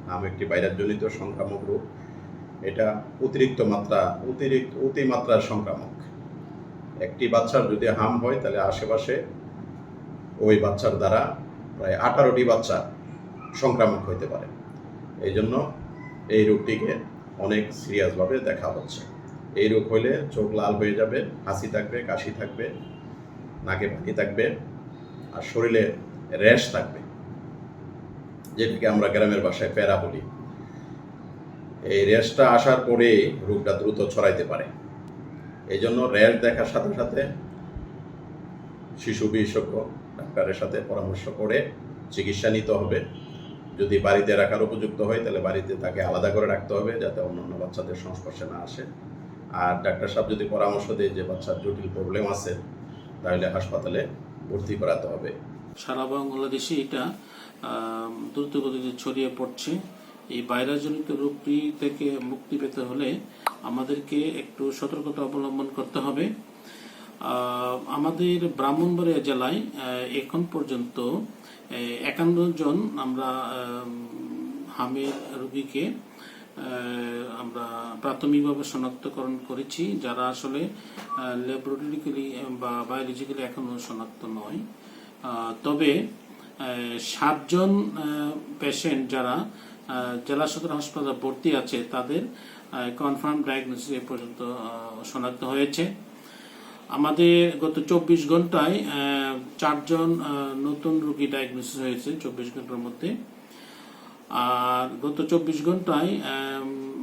হাম একটি ভাইরাসজনিত সংক্রামক রোগ। এটা অতিমাত্রার সংক্রামক। একটি বাচ্চার যদি হাম হয় তাহলে আশেপাশে ওই বাচ্চার দ্বারা প্রায় 18টি বাচ্চা সংক্রামক হইতে পারে। এই জন্য এই রোগটিকে অনেক সিরিয়াসভাবে দেখা হচ্ছে। এই রোগ হইলে চোখ লাল হয়ে যাবে, হাসি থাকবে, কাশি থাকবে, নাকে পানি থাকবে, আর শরীরে র্যাশ থাকবে, যেটাকে আমরা গ্রামের ভাষায় প্যারা বলি। এই র্যাশটা আসার পরে রোগটা দ্রুত ছড়াইতে পারে। এই জন্য র্যাশ দেখার সাথে সাথে শিশু বিশেষজ্ঞ ডাক্তারের সাথে পরামর্শ করে চিকিৎসা নিতে হবে। যদি বাড়িতে রাখার উপযুক্ত হয় তাহলে বাড়িতে তাকে আলাদা করে রাখতে হবে, যাতে অন্যান্য বাচ্চাদের সংস্পর্শে না আসে। আর ডাক্তার সাহেব যদি পরামর্শ দেয় যে বাচ্চার জটিল প্রবলেম আছে, তাহলে হাসপাতালে ভর্তি করাতে হবে। সারা বাংলাদেশে এটা দ্রুতগতিতে ছড়িয়ে পড়ছে। এই ভাইরাসজনিত রোগটি থেকে মুক্তি পেতে হলে আমাদেরকে একটু সতর্কতা অবলম্বন করতে হবে। আমাদের ব্রাহ্মণবাড়িয়া জেলায় এখন পর্যন্ত 51 জন আমরা হামের রোগীকে আমরা প্রাথমিকভাবে শনাক্তকরণ করেছি, যারা আসলে ল্যাবরেটরিক্যালি বা বায়োলজিক্যালি এখনো শনাক্ত নয়। তবে 7 জন পেশেন্ট যারা জেলা সদর হাসপাতালে ভর্তি আছে, তাদের কনফার্ম ডায়াগনোসিস এ পর্যন্ত শনাক্ত হয়েছে। আমাদের গত 24 ঘন্টায় 4 জন নতুন রোগী ডায়াগনোসিস হয়েছে 24 ঘন্টার মধ্যে। আর গত 24 ঘন্টায়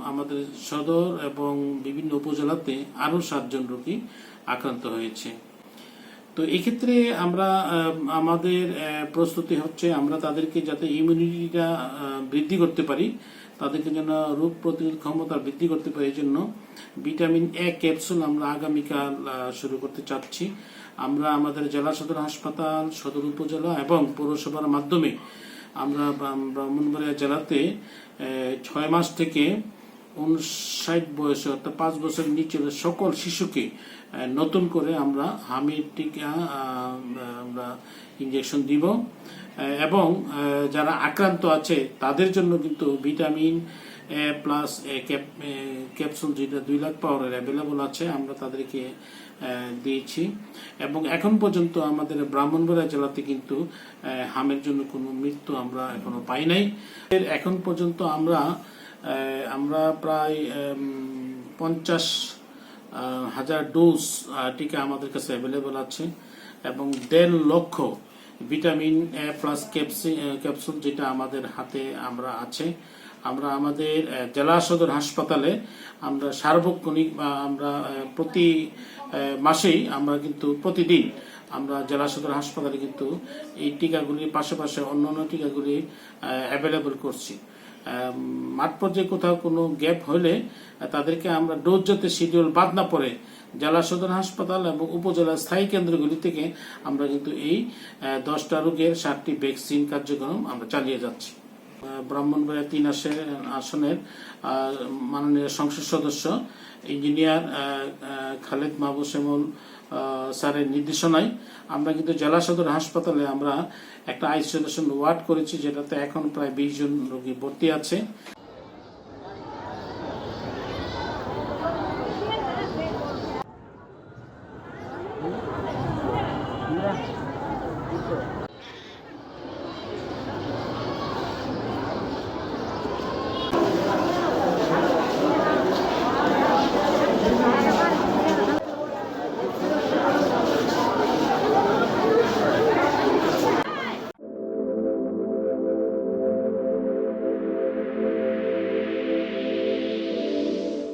আমাদের সদর এবং বিভিন্ন উপজেলাতে আরো 7 জন রোগী আক্রান্ত হয়েছে। তো এক্ষেত্রে আমরা আমাদের প্রস্তুতি হচ্ছে আমরা তাদেরকে যাতে ইমিউনিটিটা বৃদ্ধি করতে পারি, তাদেরকে যেন রোগ প্রতিরোধ ক্ষমতা বৃদ্ধি করতে পারি, এই জন্য ভিটামিন এ ক্যাপসুল আমরা আগামীকাল শুরু করতে চাচ্ছি। আমরা আমাদের জেলা সদর হাসপাতাল, সদর উপজেলা এবং পৌরসভার মাধ্যমে আমরা ব্রাহ্মণবাড়িয়া জেলাতে 6 মাস থেকে 59 বয়সে অর্থাৎ 5 বছর নিচের সকল শিশুকে নতুন করে আমরা হামির টিকা আমরা ইনজেকশন দিব। এবং যারা আক্রান্ত আছে তাদের জন্য কিন্তু ভিটামিন এ প্লাস ক্যাপসুল যেটা 2 লাখ পাওয়ারের অ্যাভেলেবল আছে, আমরা তাদেরকে দিয়েছি। এবং এখন পর্যন্ত আমাদের ব্রাহ্মণবাড়িয়া জেলাতে কিন্তু হামের জন্য কোনো মৃত্যু আমরা এখনো পাই নাই। এখন পর্যন্ত আমরা প্রায় 50,000 ডোজ টিকা আমাদের কাছে অ্যাভেলেবল আছে এবং 1.5 লক্ষ ভিটামিন এ প্লাস ক্যাপসুল যেটা আমাদের হাতে আমরা আছে। আমরা আমাদের জেলা সদর হাসপাতালে আমরা সার্বক্ষণিক বা আমরা প্রতি মাসেই আমরা কিন্তু প্রতিদিন আমরা জেলা সদর হাসপাতালে কিন্তু এই টিকাগুলির পাশাপাশি অন্যান্য টিকাগুলি অ্যাভেলেবল করছি। মাঠ পর্যায়ে কোথাও কোনো গ্যাপ হলে তাদেরকে আমরা ডোজ যাতে শিডিউল বাদ না পড়ে জেলা সদর হাসপাতাল এবং উপজেলা স্থায়ী কেন্দ্রগুলি থেকে আমরা কিন্তু এই 10টা রোগের 7টি ভ্যাকসিন কার্যক্রম আমরা চালিয়ে যাচ্ছি। ব্রাহ্মণবাড়িয়া 3 আসনের মাননীয় সংসদ সদস্য ইঞ্জিনিয়ার খালেদ মাহবুব শ্যামল স্যারের নির্দেশনায় আমরা কিন্তু জেলা সদর হাসপাতালে আমরা একটা আইসোলেশন ওয়ার্ড করেছি, যেটাতে এখন প্রায় 20 জন রোগী ভর্তি আছে।